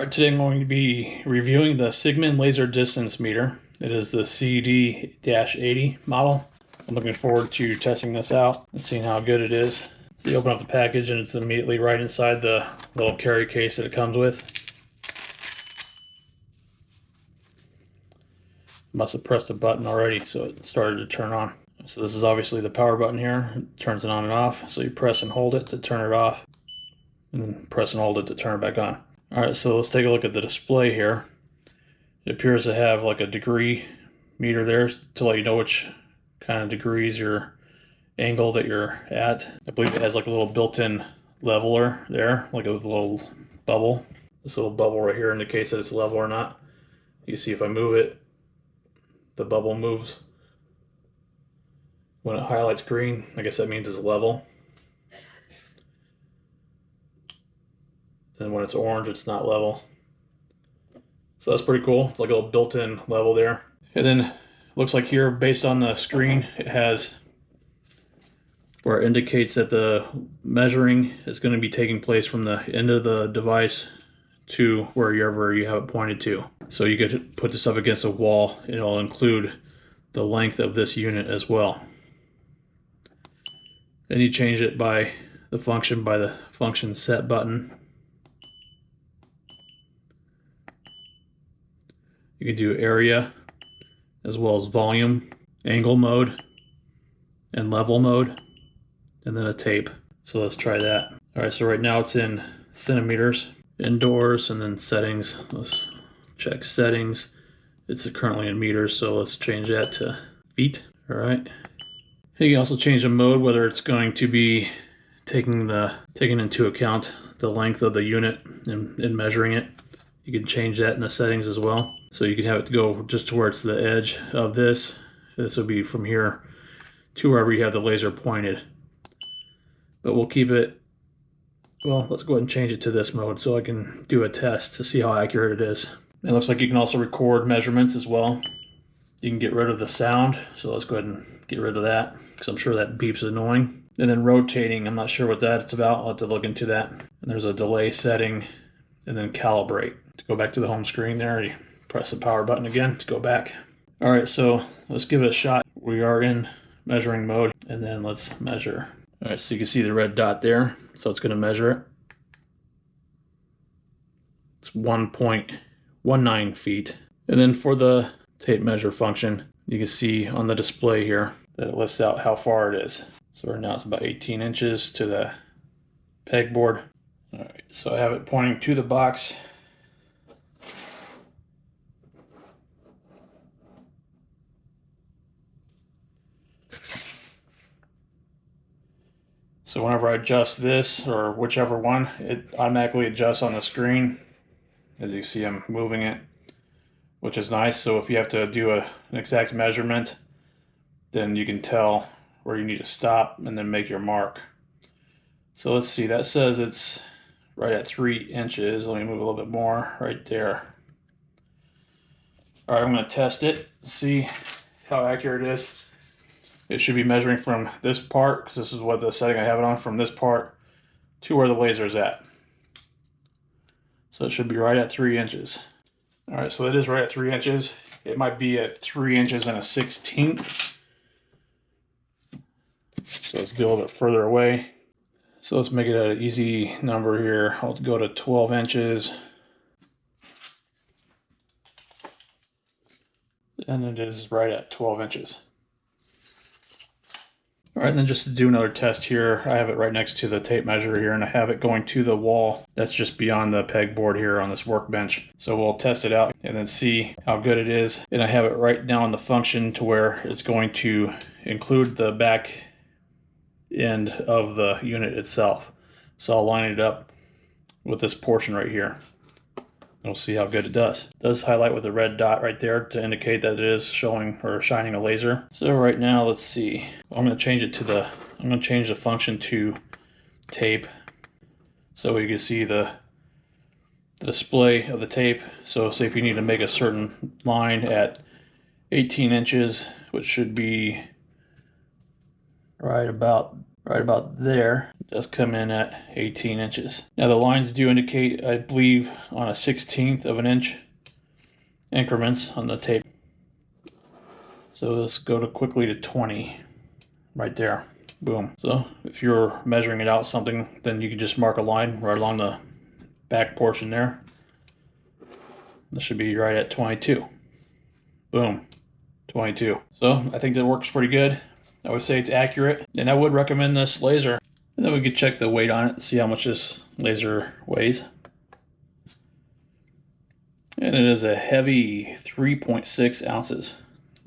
Alright, today I'm going to be reviewing the Cigman laser distance meter. It is the CD-80 model. I'm looking forward to testing this out and seeing how good it is. So you open up the package and it's immediately right inside the little carry case that it comes with. Must have pressed a button already, so it started to turn on. So this is obviously the power button here. It turns it on and off. So you press and hold it to turn it off, and then press and hold it to turn it back on. Alright, so let's take a look at the display here. It appears to have like a degree meter there to let you know which kind of degrees your angle that you're at. I believe it has like a little built-in leveler there, like a little bubble. This little bubble right here indicates that it's level or not. You see if I move it, the bubble moves. When it highlights green, I guess that means it's level. And when it's orange, it's not level. So that's pretty cool. It's like a little built-in level there. And then it looks like here, based on the screen, it has where it indicates that the measuring is going to be taking place from the end of the device to wherever you have it pointed to. So you could put this up against a wall. It'll include the length of this unit as well. Then you change it by the function set button. You can do area as well as volume, angle mode, and level mode, and then a tape. So let's try that. All right, so right now it's in centimeters, indoors, and then settings. Let's check settings. It's currently in meters, so let's change that to feet. All right. You can also change the mode, whether it's going to be taking into account the length of the unit and measuring it. You can change that in the settings as well. So you can have it go just to where it's the edge of this. This will be from here to wherever you have the laser pointed. But we'll keep it, well, let's go ahead and change it to this mode so I can do a test to see how accurate it is. It looks like you can also record measurements as well. You can get rid of the sound, so let's go ahead and get rid of that, because I'm sure that beep's annoying. And then rotating, I'm not sure what that's about. I'll have to look into that. And there's a delay setting, and then calibrate. To go back to the home screen there, you press the power button again to go back. All right, so let's give it a shot. We are in measuring mode, and then let's measure. All right, so you can see the red dot there, so it's going to measure it. It's 1.19 feet. And then for the tape measure function, you can see on the display here that it lists out how far it is. So right now it's about 18 inches to the pegboard. All right, so I have it pointing to the box. So whenever I adjust this, or whichever one, it automatically adjusts on the screen. As you see, I'm moving it, which is nice. So if you have to do an exact measurement, then you can tell where you need to stop and then make your mark. So let's see, that says it's right at 3 inches. Let me move a little bit more right there. All right, I'm going to test it, see how accurate it is. It should be measuring from this part, because this is what the setting I have it on, from this part to where the laser is at. So it should be right at 3 inches. All right, so it is right at 3 inches. It might be at 3 inches and a 1/16. So let's go a little bit further away. So let's make it an easy number here. I'll go to 12 inches. And it is right at 12 inches. All right, and then just to do another test here, I have it right next to the tape measure here, and I have it going to the wall that's just beyond the pegboard here on this workbench. So we'll test it out and then see how good it is. And I have it right now in the function to where it's going to include the back end of the unit itself. So I'll line it up with this portion right here. We'll see how good it does. It does highlight with a red dot right there to indicate that it is showing or shining a laser. So right now, let's see. I'm going to change it to I'm going to change the function to tape, so we can see the display of the tape. So say if you need to make a certain line at 18 inches, which should be right about right about there. It does come in at 18 inches. Now the lines do indicate, I believe, on a 1/16 of an inch increments on the tape. So let's go to quickly to 20 right there. Boom. So if you're measuring it out something, then you can just mark a line right along the back portion there. This should be right at 22. Boom. 22. So I think that works pretty good. I would say it's accurate, and I would recommend this laser. And then we could check the weight on it and see how much this laser weighs. And it is a heavy 3.6 ounces.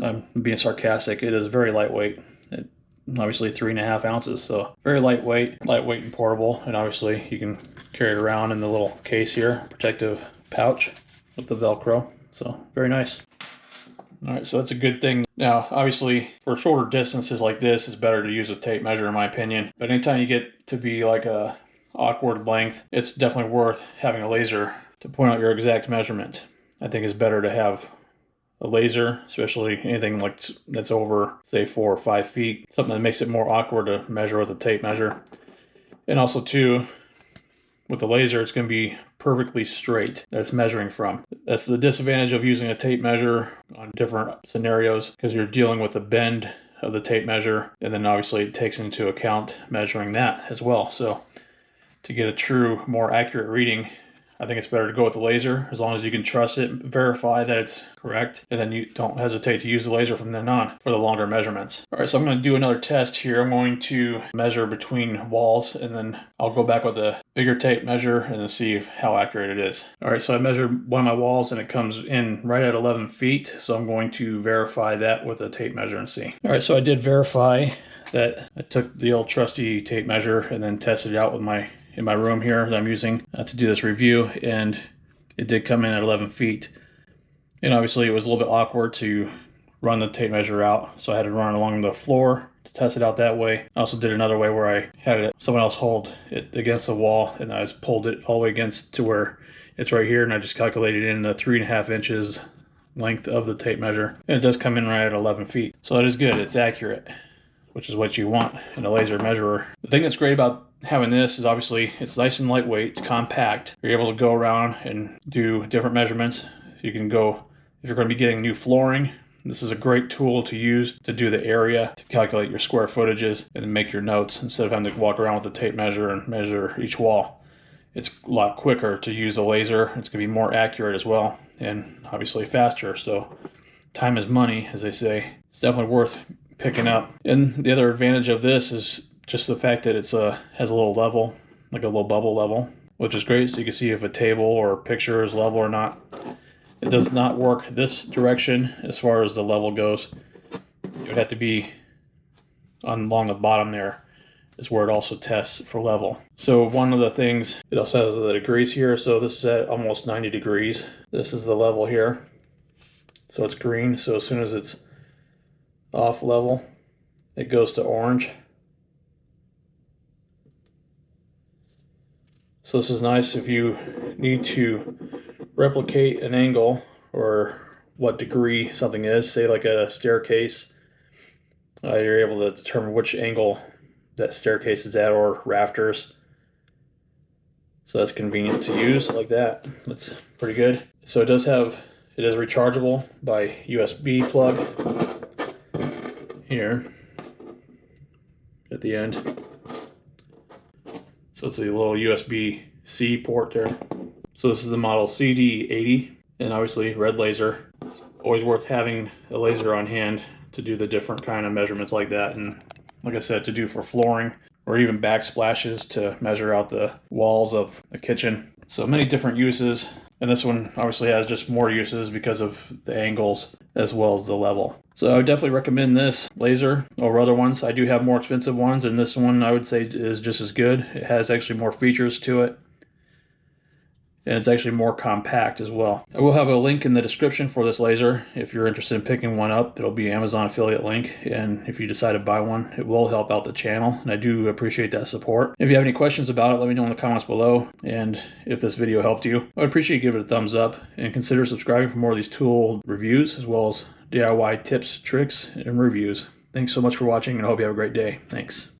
I'm being sarcastic. It is very lightweight. Obviously 3.5 ounces, so very lightweight and portable. And obviously you can carry it around in the little case here, protective pouch with the Velcro. So very nice. All right, so that's a good thing. Now, obviously, for shorter distances like this, it's better to use a tape measure, in my opinion. But anytime you get to be like a awkward length, it's definitely worth having a laser to point out your exact measurement. I think it's better to have a laser, especially anything like that's over, say, 4 or 5 feet. Something that makes it more awkward to measure with a tape measure. And also, too, with the laser, it's going to be perfectly straight that it's measuring from. That's the disadvantage of using a tape measure on different scenarios, because you're dealing with the bend of the tape measure, and then obviously it takes into account measuring that as well. So to get a true, more accurate reading, I think it's better to go with the laser, as long as you can trust it, verify that it's correct, and then you don't hesitate to use the laser from then on for the longer measurements. All right, so I'm going to do another test here. I'm going to measure between walls, and then I'll go back with a bigger tape measure and then see how accurate it is. All right, so I measured one of my walls, and it comes in right at 11 feet, so I'm going to verify that with a tape measure and see. All right, so I did verify that. I took the old trusty tape measure and then tested it out with in my room here that I'm using to do this review, and it did come in at 11 feet. And obviously it was a little bit awkward to run the tape measure out, so I had to run along the floor to test it out that way. I also did another way where I had someone else hold it against the wall, and I just pulled it all the way against to where it's right here, and I just calculated in the 3.5 inches length of the tape measure, and it does come in right at 11 feet. So that is good, it's accurate, which is what you want in a laser measurer. The thing that's great about having this is obviously it's nice and lightweight, it's compact. You're able to go around and do different measurements. You can go, if you're going to be getting new flooring, this is a great tool to use to do the area, to calculate your square footages and make your notes instead of having to walk around with a tape measure and measure each wall. It's a lot quicker to use a laser. It's going to be more accurate as well, and obviously faster. So time is money, as they say. It's definitely worth picking up. And the other advantage of this is just the fact that it's has a little level, like a little bubble level, which is great, so you can see if a table or picture is level or not. It does not work this direction as far as the level goes. It would have to be along the bottom there is where it also tests for level. So one of the things, it also has the degrees here, so this is at almost 90 degrees. This is the level here. So it's green, so as soon as it's off level, it goes to orange. So this is nice if you need to replicate an angle or what degree something is, say like at a staircase, you're able to determine which angle that staircase is at, or rafters. So that's convenient to use like that. That's pretty good. So it is rechargeable by USB plug here at the end. So it's a little USB-C port there. So this is the model CD80, and obviously red laser. It's always worth having a laser on hand to do the different kind of measurements like that, and like I said, to do for flooring or even backsplashes to measure out the walls of a kitchen. So many different uses, and this one obviously has just more uses because of the angles as well as the level. So I would definitely recommend this laser over other ones. I do have more expensive ones, and this one I would say is just as good. It has actually more features to it, and it's actually more compact as well. I will have a link in the description for this laser. If you're interested in picking one up, it'll be an Amazon affiliate link, and if you decide to buy one, it will help out the channel, and I do appreciate that support. If you have any questions about it, let me know in the comments below, and if this video helped you, I would appreciate you give it a thumbs up, and consider subscribing for more of these tool reviews, as well as DIY tips, tricks, and reviews. Thanks so much for watching, and I hope you have a great day. Thanks.